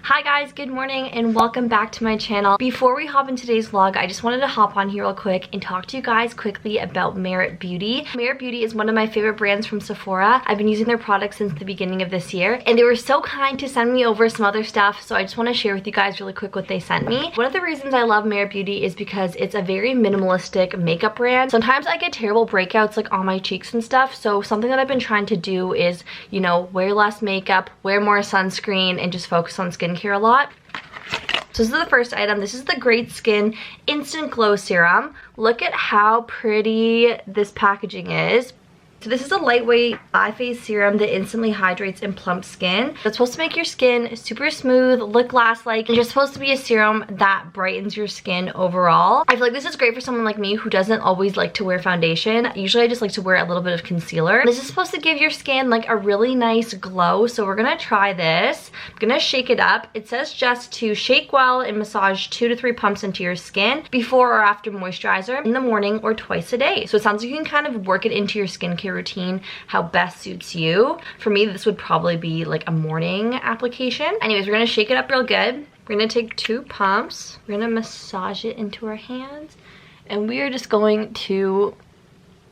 Hi guys, good morning and welcome back to my channel. Before we hop in today's vlog, I just wanted to hop on here real quick and talk to you guys quickly about Merit Beauty. Merit Beauty is one of my favorite brands from Sephora. I've been using their products since the beginning of this year and they were so kind to send me over some other stuff, so I just want to share with you guys really quick what they sent me. One of the reasons I love Merit Beauty is because it's a very minimalistic makeup brand. Sometimes I get terrible breakouts like on my cheeks and stuff, so something that I've been trying to do is, you know, wear less makeup, wear more sunscreen, and just focus on skincare a lot. So this is the first item. This is the Great Skin Instant Glow Serum. Look at how pretty this packaging is. So this is a lightweight eye-phase serum that instantly hydrates and plumps skin. It's supposed to make your skin super smooth, look glass-like, and it's supposed to be a serum that brightens your skin overall. I feel like this is great for someone like me who doesn't always like to wear foundation. Usually I just like to wear a little bit of concealer. This is supposed to give your skin like a really nice glow, so we're gonna try this. I'm gonna shake it up. It says just to shake well and massage 2 to 3 pumps into your skin before or after moisturizer in the morning or twice a day. So it sounds like you can kind of work it into your skincare routine how best suits you. For me, this would probably be like a morning application. Anyways, we're gonna shake it up real good. We're gonna take 2 pumps. We're gonna massage it into our hands and we are just going to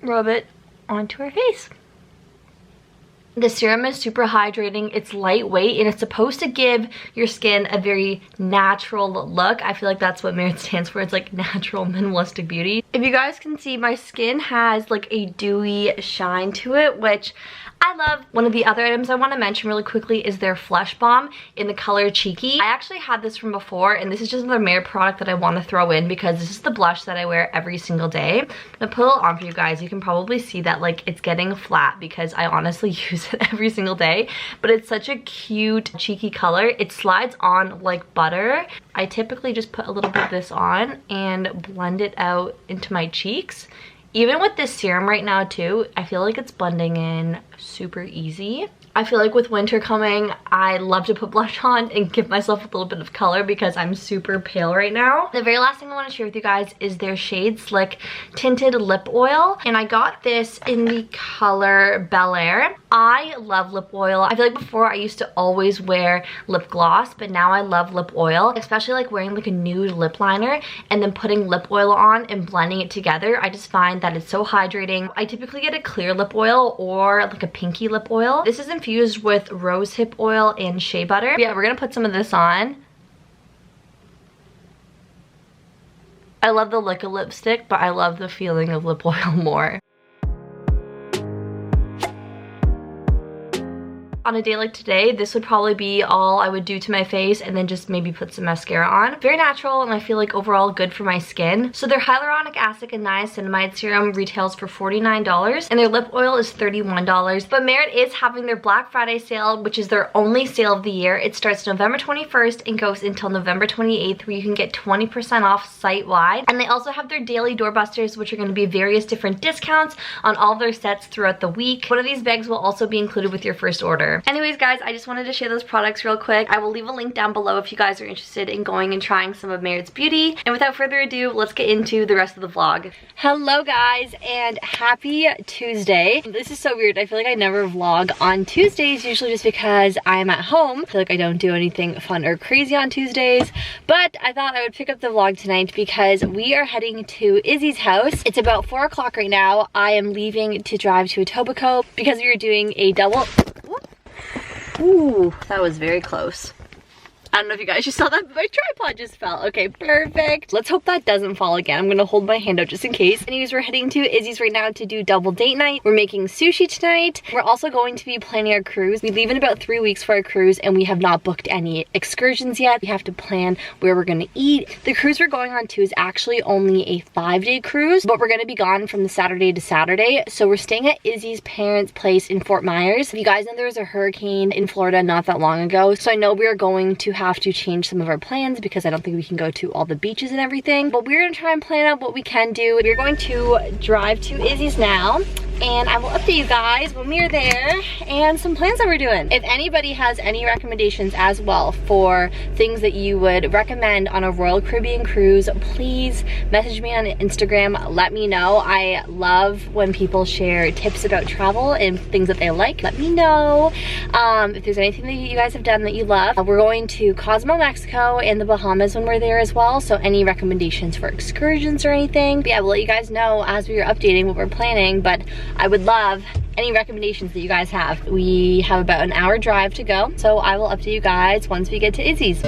rub it onto our face. The serum is super hydrating, it's lightweight, and it's supposed to give your skin a very natural look. I feel like that's what Merit stands for. It's like natural minimalistic beauty. If you guys can see, my skin has like a dewy shine to it, which I love. One of the other items I want to mention really quickly is their Flesh Balm in the color Cheeky. I actually had this from before, and this is just another Merit product that I want to throw in because this is the blush that I wear every single day. I'm gonna put it on for you guys. You can probably see that like it's getting flat because I honestly use it every single day, but it's such a cute cheeky color. It slides on like butter. I typically just put a little bit of this on and blend it out into my cheeks. Even with this serum right now too, I feel like it's blending in super easy. I feel like with winter coming, I love to put blush on and give myself a little bit of color because I'm super pale right now. The very last thing I want to share with you guys is their Shade Slick Tinted Lip Oil. And I got this in the color Bel-Air. I love lip oil. I feel like before I used to always wear lip gloss, but now I love lip oil, especially like wearing like a nude lip liner and then putting lip oil on and blending it together. I just find that it's so hydrating. I typically get a clear lip oil or like a pinky lip oil. This is infused with rosehip oil and shea butter. Yeah, we're gonna put some of this on. I love the look of lipstick, but I love the feeling of lip oil more. On a day like today, this would probably be all I would do to my face and then just maybe put some mascara on. Very natural, and I feel like overall good for my skin. So their hyaluronic acid and niacinamide serum retails for $49 and their lip oil is $31. But Merit is having their Black Friday sale, which is their only sale of the year. It starts November 21st and goes until November 28th, where you can get 20% off site-wide. And they also have their daily doorbusters, which are going to be various different discounts on all of their sets throughout the week. One of these bags will also be included with your first order. Anyways guys, I just wanted to share those products real quick. I will leave a link down below if you guys are interested in going and trying some of Merit's beauty. And without further ado, let's get into the rest of the vlog. Hello guys, and happy Tuesday. This is so weird. I feel like I never vlog on Tuesdays, usually just because I'm at home. I feel like I don't do anything fun or crazy on Tuesdays, but I thought I would pick up the vlog tonight because we are heading to Izzy's house. It's about 4 o'clock right now. I am leaving to drive to Etobicoke because we are doing a double... Ooh, that was very close. I don't know if you guys just saw that, but my tripod just fell. Okay, perfect. Let's hope that doesn't fall again. I'm gonna hold my hand out just in case. Anyways, we're heading to Izzy's right now to do double date night. We're making sushi tonight. We're also going to be planning our cruise. We leave in about 3 weeks for our cruise and we have not booked any excursions yet. We have to plan where we're gonna eat. The cruise we're going on to is actually only a 5-day cruise, but we're gonna be gone from the Saturday to Saturday. So we're staying at Izzy's parents' place in Fort Myers. If you guys know, there was a hurricane in Florida not that long ago. So I know we are going to have to change some of our plans because I don't think we can go to all the beaches and everything, but we're gonna try and plan out what we can do. We're going to drive to Izzy's now. and I will update you guys when we are there and some plans that we're doing. If anybody has any recommendations as well for things that you would recommend on a Royal Caribbean cruise, please message me on Instagram. Let me know. I love when people share tips about travel and things that they like. Let me know if there's anything that you guys have done that you love. We're going to Cozumel, Mexico and the Bahamas when we're there as well, so any recommendations for excursions or anything. But yeah, we'll let you guys know as we are updating what we're planning, but I would love any recommendations that you guys have. We have about an hour drive to go, so I will update you guys once we get to Izzy's.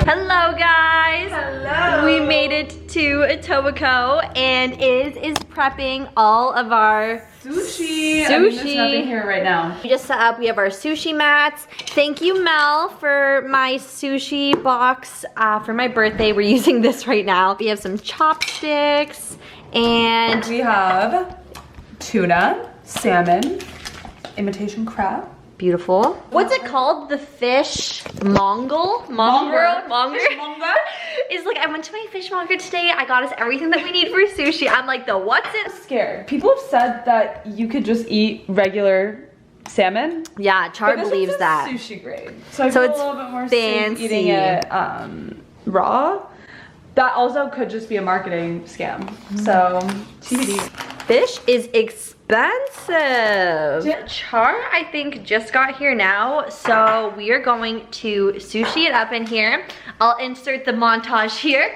Hello guys! Hello! We made it to Etobicoke and Iz is prepping all of our sushi. I mean, there's nothing here right now. We just set up, we have our sushi mats. Thank you, Mel, for my sushi box for my birthday. We're using this right now. We have some chopsticks and we have tuna, salmon, imitation crab. Beautiful. What's it called? The fish monger? Monger? It's like, I went to my fishmonger today. I got us everything that we need for sushi. I'm like, the what's it? I'm scared. People have said that you could just eat regular salmon. Yeah, Char believes that. Sushi grade. So I feel it's a little bit more fancy. safe eating it raw. That also could just be a marketing scam. So, TBD. Fish is expensive. Char, I think, just got here now, so we are going to sushi it up in here. I'll insert the montage here.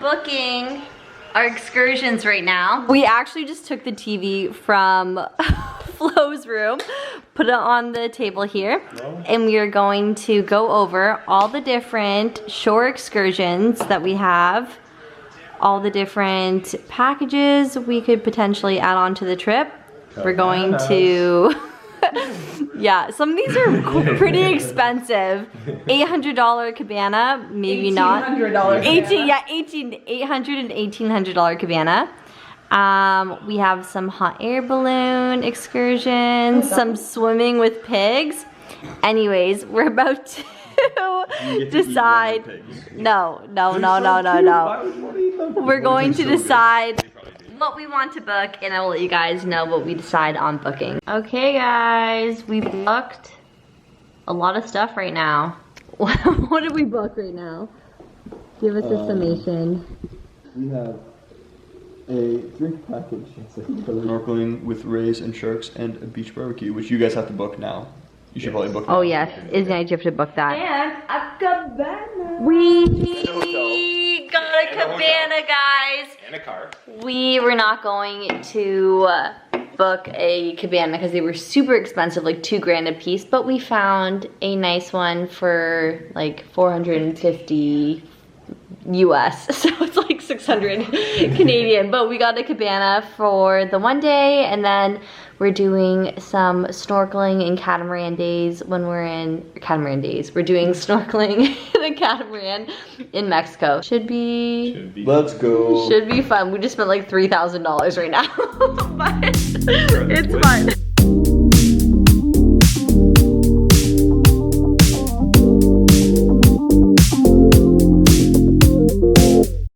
Booking our excursions right now. We actually just took the TV from Flo's room, put it on the table here, and we are going to go over all the different shore excursions that we have, all the different packages we could potentially add on to the trip. We're going to yeah, some of these are pretty expensive. $800 cabana, maybe not. $800 $800 and $1,800 cabana. We have some hot air balloon excursions, some swimming with pigs. Anyways, we're about to decide. No. We're going to decide what we want to book, and I will let you guys know what we decide on booking. Okay guys, we booked a lot of stuff right now. What did we book right now? Give us a summation. We have a drink package. Snorkeling with rays and sharks and a beach barbecue, which you guys have to book now. You should probably book that. Oh yes, Izzy and I do have to book that. And a cabana. We got a cabana, guys. And a car. We were not going to book a cabana because they were super expensive, like $2,000 a piece, but we found a nice one for like 450 US, so it's like 600 Canadian, but we got a cabana for the one day, and then we're doing some snorkeling and catamaran days when we're in catamaran days. We're doing snorkeling in a catamaran in Mexico. Should be Let's go. Should be fun. We just spent like $3,000 right now, but it's fun.